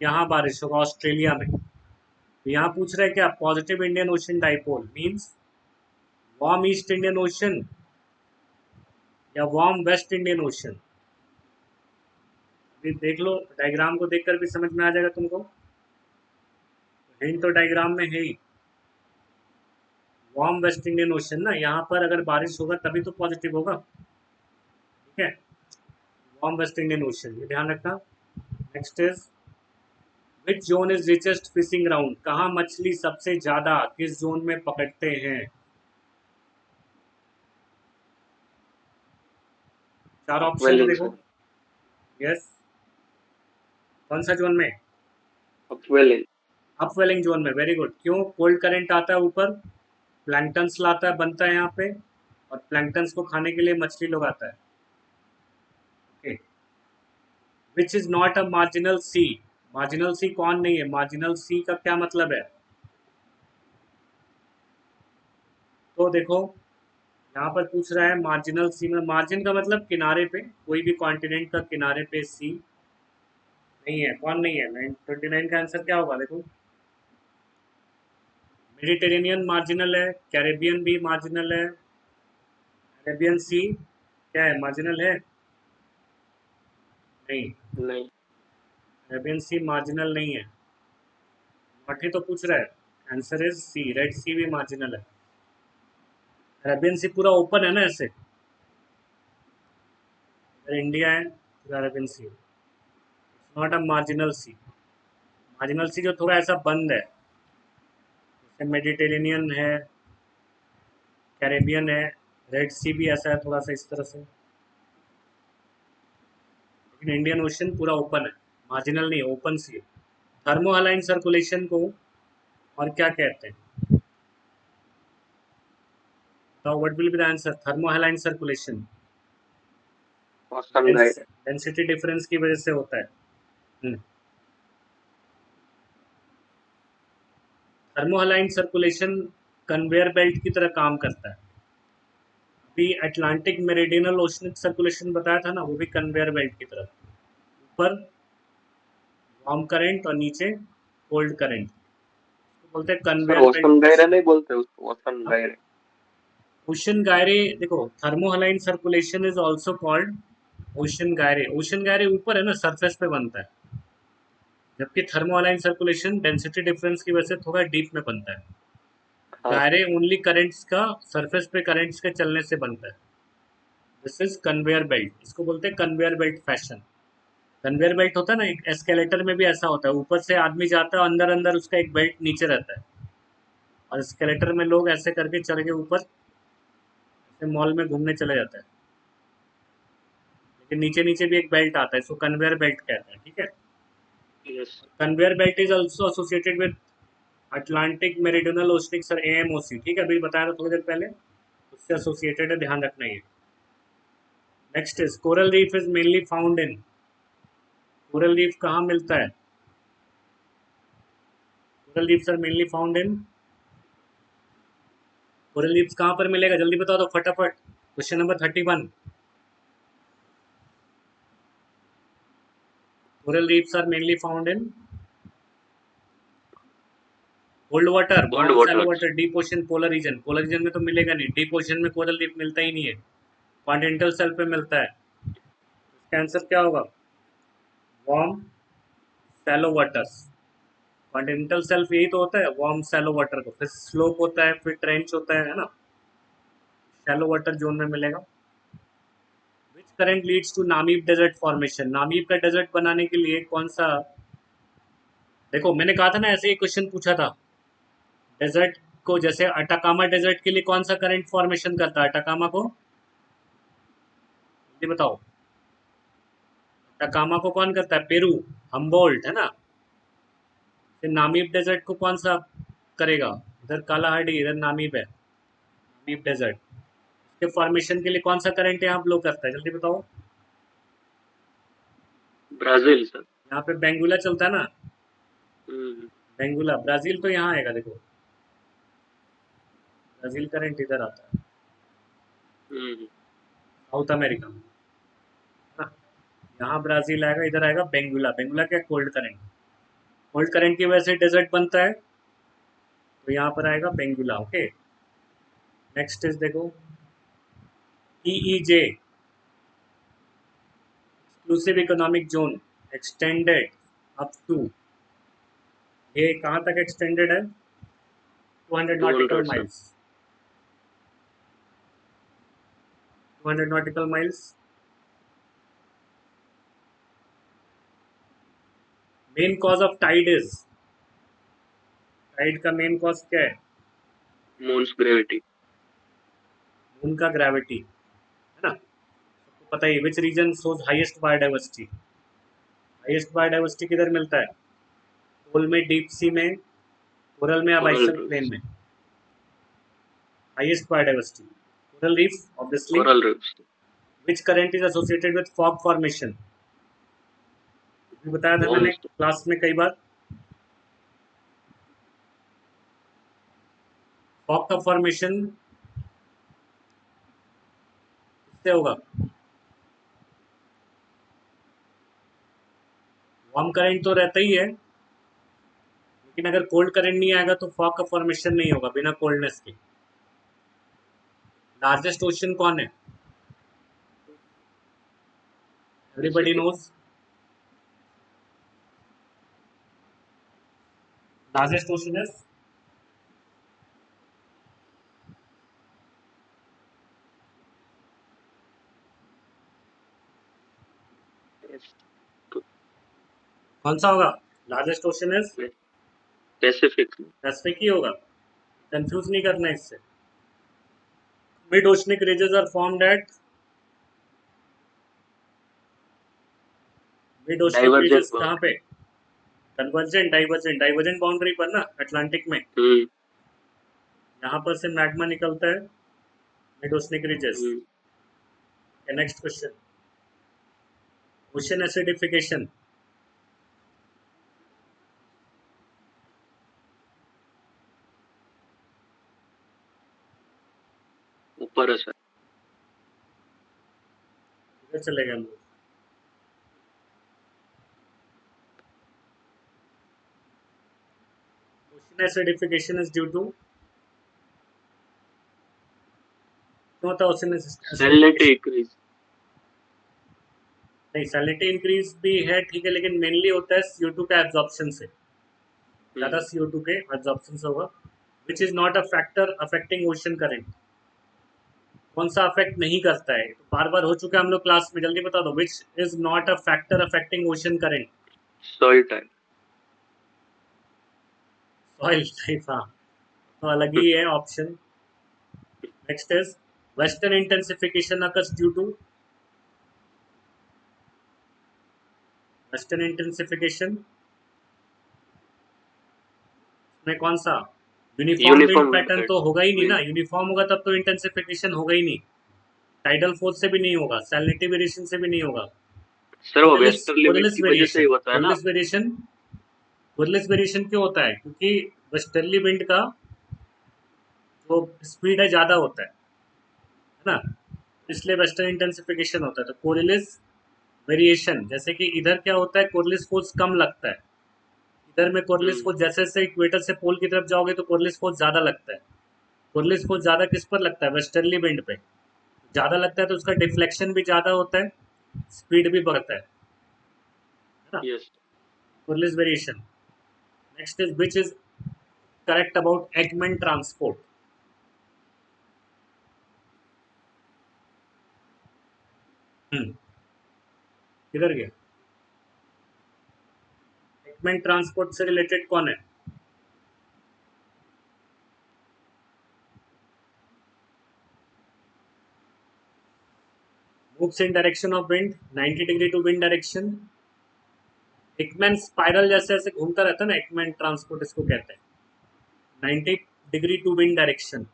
यहाँ बारिश होगा ऑस्ट्रेलिया में। तो यहाँ पूछ रहे हैं क्या, positive Indian Ocean dipole means warm east Indian ocean या वार्म वेस्ट इंडियन ओशन। अभी देख लो, डायग्राम को देखकर भी समझ में आ जाएगा तुमको, हिंट तो डायग्राम में है ही। वार्म वेस्ट इंडियन ओशन ना, यहाँ पर अगर बारिश होगा तभी तो पॉजिटिव होगा, ठीक है। वार्म वेस्ट इंडियन ओशन, ये ध्यान रखना। Next is which zone is richest fishing ground, कहाँ मछली सबसे ज्यादा किस जोन में पकड़ते हैं? चार ऑप्शन है अपवेलिंग देखो। सर। यस, कौन सा जोन में? अपवेलिंग। अपवेलिंग जोन में, वेरी गुड। क्यों? कोल्ड करंट आता है ऊपर, प्लैंक्टन्स लाता है, बनता है यहाँ पे, और प्लैंक्टन्स को खाने के लिए मछली लोग आता है। Okay, which is not a marginal sea. Marginal sea कौन नहीं है? मार्जिनल सी का क्या मतलब है? तो देखो, यहाँ पर पूछ रहा है मार्जिनल सी में, मार्जिन का मतलब किनारे पे, कोई भी कॉन्टिनेंट का किनारे पे सी नहीं है। कौन नहीं है? 29 का आंसर क्या होगा? देखो, मेडिटेरेनियन मार्जिनल है, कैरेबियन भी मार्जिनल है, अरेबियन सी क्या है? मार्जिनल है? नहीं, नहीं। अरेबियन सी मार्जिनल नहीं है। नॉट ही तो पूछ रहा है। आंसर इज सी, रेड सी भी मार्जिनल है। अरेबियन सी पूरा ओपन है ना ऐसे, इधर इंडिया है, पूरा Arabian Sea, not a marginal sea. Marginal sea जो थोड़ा ऐसा बंद है, जैसे मेडिटेरेनियन है, कैरेबियन है, रेड सी भी ऐसा है थोड़ा सा इस तरह से, लेकिन इंडियन ओशन पूरा ओपन है, मार्जिनल नहीं, ओपन सी है। थर्मो अलाइन सर्कुलेशन को और क्या कहते हैं? तो what will be the answer? Thermo align circulation मौसम गाइड। डेंसिटी डिफरेंस की वजह से होता है। Thermo align circulation conveyor belt की तरह काम करता है। अभी अटलांटिक मेरिडियनल ओशनिक सर्कुलेशन बताया था ना, वो भी कन्वेयर बेल्ट की तरह, ऊपर वार्म करंट और नीचे कोल्ड करंट, बोलते हैं sir conveyor ocean belt. Gyre नहीं बोलते उसको? Ocean gyre. ओशन गायरे, देखो thermohaline circulation is also called ocean gyre. Ocean gyre ऊपर है ना, सरफेस पे बनता है, जबकि thermohaline circulation density difference की वजह से थोड़ा डीप में बनता है। हाँ सर। गायरे ओनली करंट्स का, सरफेस पे करंट्स के चलने से बनता है। दिस इज कन्वेयर बेल्ट, इसको बोलते हैं conveyor belt fashion. Conveyor belt होता है ना, एक एस्केलेटर में भी ऐसा होता है, ऊपर से आदमी जाता है, अंदर अंदर उसका एक बेल्ट नीचे रहता है, और एस्केलेटर में लोग ऐसे करके चढ़ के ऊपर मॉल में घूमने चले जाते हैं, लेकिन नीचे नीचे भी एक बेल्ट आता है, इसको कन्वेयर बेल्ट कहते हैं, ठीक है। Yes. Conveyor belt is also associated with Atlantic meridional oceanic, sir AMOC, ठीक है, अभी बताया था थोड़ी देर पहले, उससे एसोसिएटेड है, ध्यान रखना ये। Next is coral reef is mainly found in. Coral reef कहाँ मिलता है? Coral reefs are mainly found in, coral reefs कहाँ पर मिलेगा? जल्दी बताओ तो फटाफट। Question number 31। Coral reefs are mainly found in cold water, cold warm, shallow water. Water, deep ocean, polar region. Polar region में तो मिलेगा नहीं, डीप ओशन में कोरल रीफ मिलता ही नहीं है, कॉन्टिनेंटल शेल्फ पे मिलता है। इसका आंसर क्या होगा? Warm shallow waters. Continental shelf यही तो होता है, वार्म शैलो वाटर को, फिर स्लोप होता है, फिर ट्रेंच होता है ना, शैलो वाटर जोन में मिलेगा। Which current leads to Namib desert formation? Namib का डेजर्ट बनाने के लिए कौन सा, देखो मैंने कहा था ना ऐसे ही क्वेश्चन पूछा था, डेजर्ट को, जैसे अटाकामा डेजर्ट के लिए कौन सा करंट फॉर्मेशन करता है अटाकामा को? ये बताओ, अटाकामा को कौन करता है? पेरू, हम्बोल्ट है ना। फिर नामीब डेजर्ट को कौन सा करेगा? इधर कालाहाडी, इधर नामीब है, नामीब डेजर्ट के फॉर्मेशन के लिए कौन सा करंट यहाँ ब्लो करता है? जल्दी बताओ। Brazil sir. यहाँ पे बेंगुला चलता है ना, हम्म। बेंगुला, ब्राजील तो यहाँ आएगा, देखो ब्राजील करंट इधर आता है, हम्म। साउथ अमेरिका में, है ना। यहाँ ब्राजील आएगा, इधर आएगा बेंगुला। बेंगुला क्या? कोल्ड करंट, कोल्ड करंट की वजह से डेजर्ट बनता है, तो यहाँ पर आएगा बेंगुला। ओके, नेक्स्ट इज देखो, EEJ, exclusive economic zone, extended up to, ये कहाँ तक एक्सटेंडेड है? 200 nautical 200 sir. Miles, 200 nautical miles. Main cause of tide is, tide का मेन कॉज क्या है? Moon's gravity. मून का ग्रेविटी, है ना, सबको पता ही। Which region shows highest biodiversity? Highest biodiversity किधर मिलता है? पोल में, डीप सी में, कोरल में या कोरल बाइसल प्लेन रीफ्स। में? Highest biodiversity coral reef obviously. Coral reefs. Which current is associated with fog formation? बताया था मैंने मोन्स। क्लास में कई बार। फॉग का फॉर्मेशन किससे होगा? वार्म करंट तो रहता ही है, लेकिन अगर कोल्ड करंट नहीं आएगा तो फॉग का फॉर्मेशन नहीं होगा बिना कोल्डनेस के। लार्जेस्ट ओशन कौन है? Everybody Pacific. Knows. Largest ocean is कौन सा होगा? Largest ocean is Pacific. Pacific ही होगा, कंफ्यूज नहीं करना इससे। Mid oceanic ridges are formed at mid oceanic divergent ridges कहाँ बाउंड्री। पे? कन्वर्जेंट, डाइवर्जेंट, डाइवर्जेंट बाउंड्री पर ना, अटलांटिक में। हम्म। यहाँ पर से मैग्मा निकलता है, mid oceanic ridges। Hmm. Next question, ocean acidification. ऊपर है सर। किधर चले गए हम लोग? Ocean acidification is due to, क्यों होता है ओशन सैलिनिटी एसिडिफिकेशन? इंक्रीज। नहीं, सैलिनिटी इंक्रीज भी है ठीक है, लेकिन मेनली होता है CO2 का एब्जॉर्प्शन से, ज्यादा हम्म। CO2 के एब्जॉर्प्शन से होगा। विच is not a factor affecting ocean current? कौन सा अफेक्ट नहीं करता है? तो बार बार हो चुका है हम लोग क्लास में, जल्दी बता दो। Which is not a factor affecting ocean current? Soil type. Soil type, हाँ, तो अलग ही है option. Next is western intensification occurs due to, western intensification में कौन सा? Uniform wind uniform wind pattern तो होगा ही नहीं ना, विंड। यूनिफॉर्म होगा तब तो इंटेंसिफिकेशन होगा ही नहीं। टाइडल फोर्स से भी नहीं होगा, सैलिनिटी वेरिएशन से भी नहीं होगा। सर वो कोरिलिस वेस्टर्ली विंड कोरिलिस की वजह से ही वेरिएशन, होता है ना। कोरिलिस वेरिएशन, कोरिलिस वेरिएशन क्यों होता है? क्योंकि वेस्टर्ली विंड का जो स्पीड है ज़्यादा होता है ना, इसलिए वेस्टर्न इंटेंसिफिकेशन होता है। तो कोरिलिस वेरिएशन, जैसे कि इधर क्या होता है, कोरिलिस फोर्स कम लगता है, इधर में कोरिलिस हम्म। फोर्स जैसे जैसे इक्वेटर से पोल की तरफ जाओगे तो कोरिलिस फोर्स ज़्यादा लगता है। कोरिलिस फोर्स ज़्यादा किस पर लगता है? वेस्टर्ली विंड पे ज़्यादा लगता है, तो उसका डिफ्लेक्शन भी ज़्यादा होता है, स्पीड भी बढ़ता है ना। Yes. Coriolis variation. Next is which is correct about Ekman transport? किधर गया? एकमैन ट्रांसपोर्ट से रिलेटेड कौन है? Moves in direction of wind 90 degree to wind direction. Ekman spiral जैसे ऐसे घूमता रहता है ना, एकमैन ट्रांसपोर्ट इसको कहते हैं। 90 degree to wind direction,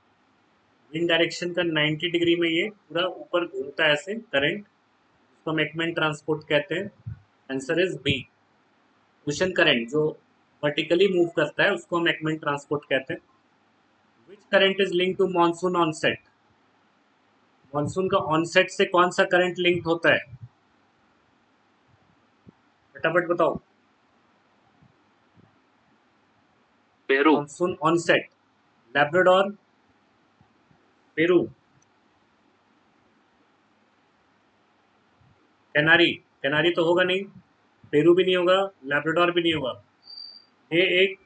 wind direction का 90 डिग्री में ये पूरा ऊपर घूमता है ऐसे करंट, इसको हम एकमैन ट्रांसपोर्ट कहते हैं। Answer is B. Ocean current जो वर्टिकली मूव करता है उसको हम एकमैन ट्रांसपोर्ट कहते हैं। Which current is link to monsoon onset? Monsoon का ऑनसेट से कौन सा करंट लिंक होता है? फटाफट बताओ। Peru. Monsoon onset, Labrador, Peru, Canary. Canary तो होगा नहीं, पेरू भी नहीं होगा, लैब्राडोर भी नहीं होगा। ये एक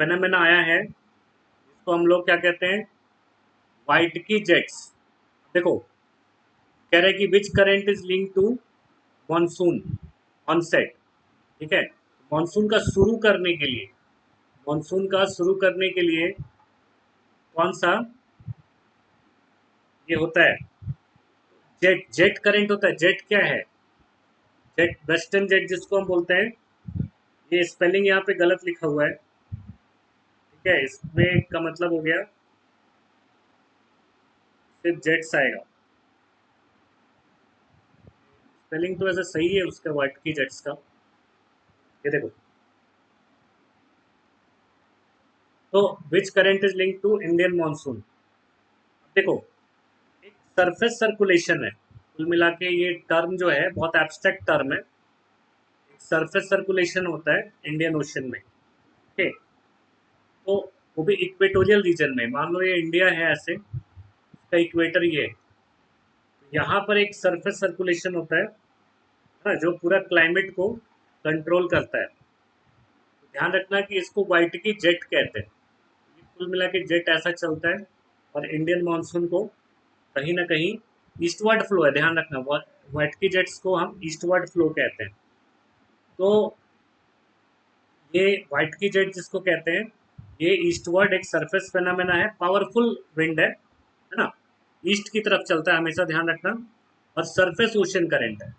फेनोमेना आया है, इसको हम लोग क्या कहते हैं? वाइट की जेट्स। देखो, कह रहे हैं कि which current is link to monsoon onset, ठीक है। मानसून का शुरू करने के लिए, मानसून का शुरू करने के लिए कौन सा ये होता है? जेट, जेट करंट होता है। जेट क्या है? जेट, वेस्टर्न जेट जिसको हम बोलते हैं, ये स्पेलिंग यहाँ पे गलत लिखा हुआ है, ठीक है, इसमें का मतलब हो गया सिर्फ जेट्स आएगा। स्पेलिंग तो वैसे सही है उसका, वाइट की जेट्स का, ये देखो। तो which current is link to Indian monsoon, देखो एक सरफेस सर्कुलेशन है, कुल मिला के ये टर्म जो है बहुत एब्स्ट्रैक्ट टर्म है। सरफेस सर्कुलेशन होता है इंडियन ओशन में, ओके। तो वो भी इक्वेटोरियल रीजन में, मान लो ये इंडिया है ऐसे, इसका इक्वेटर ये है, यहाँ पर एक सरफेस सर्कुलेशन होता है ना, जो पूरा क्लाइमेट को कंट्रोल करता है। ध्यान रखना कि इसको वाइट की जेट कहते हैं। कुल मिला के जेट ऐसा चलता है, और इंडियन मानसून को कहीं ना कहीं ईस्टवर्ड फ्लो है, ध्यान रखना, वाइट की जेट्स को हम ईस्टवर्ड फ्लो कहते हैं। तो ये व्हाइट की जेट जिसको कहते हैं, ये ईस्टवर्ड एक सरफेस फेनामेना है, पावरफुल विंड है ना, ईस्ट की तरफ चलता है हमेशा, ध्यान रखना, और सरफेस ओशन करंट है।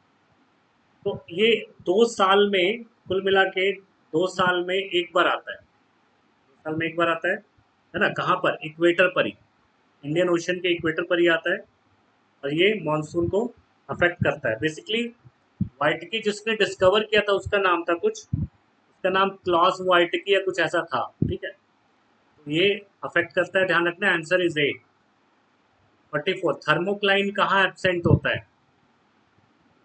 तो ये 2 साल में, कुल मिला के 2 साल में एक बार आता है, 2 साल में एक बार आता है ना, कहाँ पर, इक्वेटर पर ही, इंडियन ओशन के इक्वेटर पर ही आता है, और ये मानसून को अफेक्ट करता है। बेसिकली व्हाइट की जिसने डिस्कवर किया था उसका नाम था कुछ, उसका नाम क्लॉस व्हाइट की या कुछ ऐसा था, ठीक है। तो ये अफेक्ट करता है, ध्यान रखना, आंसर इज ए। 44, थर्मोक्लाइन कहाँ एब्सेंट होता है,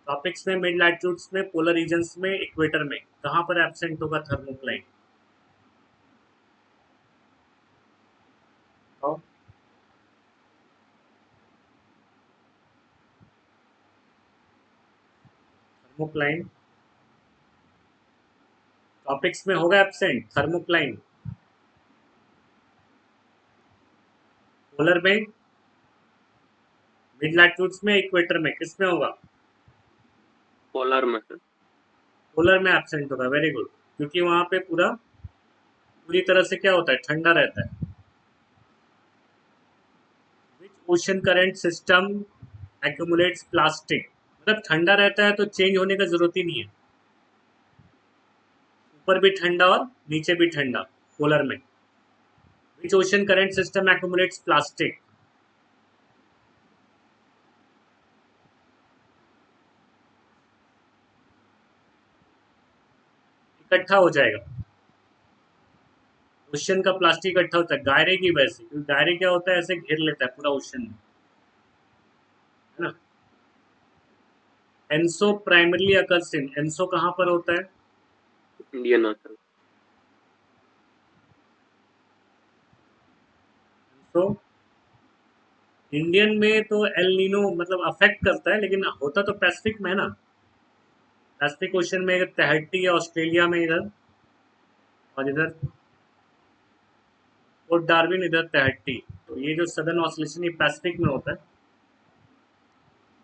ट्रॉपिक्स में, मिड लैटिट्यूड्स में, पोलर रीजन्स में, इक्वेटर में, कहाँ पर एब्सेंट होगा थर्मोक्लाइन। थर्मोक्लाइन टॉपिक्स में होगा एब्सेंट, थर्मोक्लाइन पोलर में, मिड लैटिट्यूड्स में, इक्वेटर में, किस में होगा, पोलर में सर। पोलर में एब्सेंट होगा, वेरी गुड, क्योंकि वहां पे पूरी तरह से क्या होता है, ठंडा रहता है। Which ocean current system accumulates plastic, मतलब ठंडा रहता है तो चेंज होने का जरूरत ही नहीं है, ऊपर भी ठंडा और नीचे भी ठंडा, पोलर में। Which ocean current system accumulates plastic, इकट्ठा हो जाएगा, ओशन का प्लास्टिक इकट्ठा होता है गायरे की वजह से, क्योंकि गायरे क्या होता है, ऐसे घेर लेता है पूरा ओशन में, है ना। ENSO primarily occurs in, ENSO कहाँ पर होता है, इंडियन ओशन। तो इंडियन में तो एल नीनो मतलब अफेक्ट करता है, लेकिन होता तो पैसिफिक में है ना, पैसिफिक ओशन में तहट्टी है ऑस्ट्रेलिया में इधर, और इधर पोर्ट डार्विन, इधर तहट्टी। तो ये जो सदर्न ऑस्लेशन ये पैसिफिक में होता है।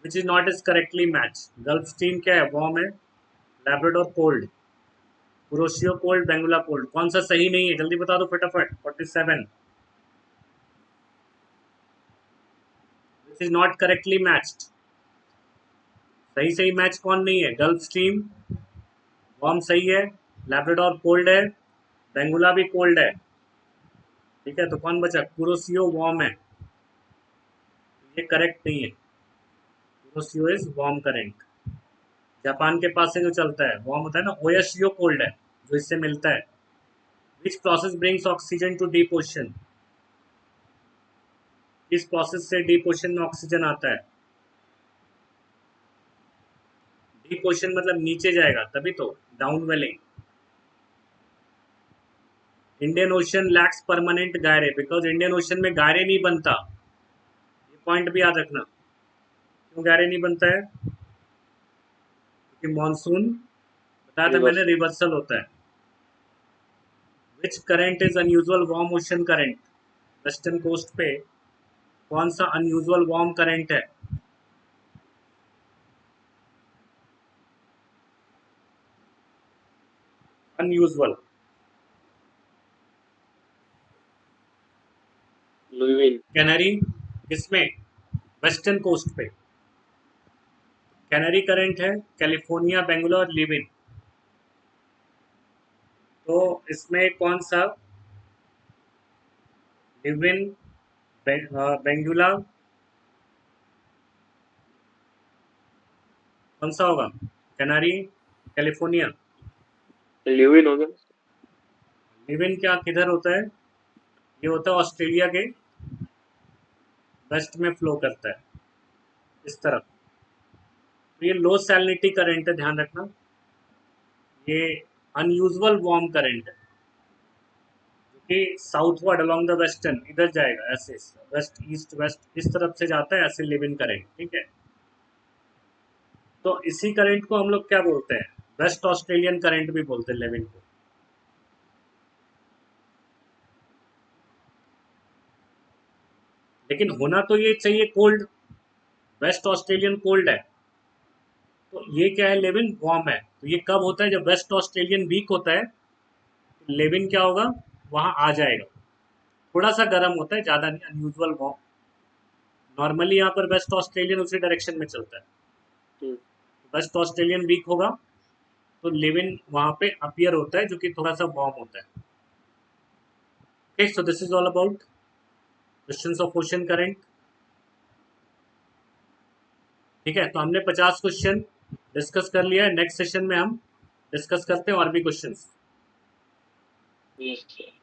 विच is not is correctly match, gulf stream क्या है, वार्म है, Labrador cold, Kuroshio cold, Benguela cold, कौन सा सही नहीं है, जल्दी बता दो फटाफट। 47, विच इज नॉट करेक्टली मैच्ड, सही सही मैच कौन नहीं है, गल्फ स्ट्रीम वार्म सही है, लैब्राडोर कोल्ड है, बेंगुला भी कोल्ड है, ठीक है। तो कौन बचा, कुरोशियो वार्म है, ये करेक्ट नहीं है, Kuroshio is warm current. Japan के पास से जो चलता है वार्म होता है ना, ओएशियो कोल्ड है जो इससे मिलता है। Which process brings oxygen to deep ocean, इस प्रोसेस से डीप ओशन में ऑक्सीजन आता है, डीप ओशन मतलब नीचे जाएगा तभी तो, downwelling. Indian Ocean lacks permanent gyre, because Indian Ocean में गायरे नहीं बनता, ये पॉइंट भी याद रखना। क्यों गायरे नहीं बनता है, क्योंकि मानसून बताया था मैंने, रिवर्स। रिवर्सल होता है। Which current is unusual warm ocean current, western coast पे कौन सा अनयूजुअल वार्म करंट है, अनयूजुअल, लुइविन। कैनरी, किसमें, वेस्टर्न कोस्ट पे, कैनरी करंट है, कैलिफोर्निया, बेंगलोर, लिविन। तो इसमें कौन सा, लिविन, बेंगुला, कौन सा होगा? Canary, California. लिविन हो गया। लिविन क्या किधर होता है? ये होता है ऑस्ट्रेलिया के वेस्ट में फ्लो करता है, इस तरफ। तो ये लो सैलिनिटी करंट है, ध्यान रखना। ये अनयूजुअल वार्म करंट है कि साउथवर्ड अलोंग द वेस्टर्न इधर जाएगा, ऐसे वेस्ट ईस्ट वेस्ट इस तरफ से जाता है, ऐसे लिविन करंट, ठीक है। तो इसी करंट को हम लोग क्या बोलते हैं? वेस्ट ऑस्ट्रेलियन करंट भी बोलते हैं लेविन को। लेकिन होना तो ये चाहिए कोल्ड, वेस्ट ऑस्ट्रेलियन कोल्ड है, तो ये क्या है, लेविन वार्म है। तो ये कब होता है? जब वेस्ट ऑस्ट्रेलियन वीक होता है, तो लेविन क्या होगा, वहां आ जाएगा। थोड़ा सा गर्म होता है, ज्यादा नहीं, अनयूजुअल वार्म। नॉर्मली यहाँ पर वेस्ट ऑस्ट्रेलियन उसी डायरेक्शन में चलता है। हम्म, वेस्ट ऑस्ट्रेलियन वीक होगा तो लेविन वहां पे अपीयर होता है, जो कि थोड़ा सा वार्म होता है। Okay, so this is all about questions of ocean current. ठीक है, तो हमने 50 क्वेश्चन डिस्कस कर लिया है। नेक्स्ट सेशन में हम डिस्कस करते हैं और भी क्वेश्चंस। Yes sir.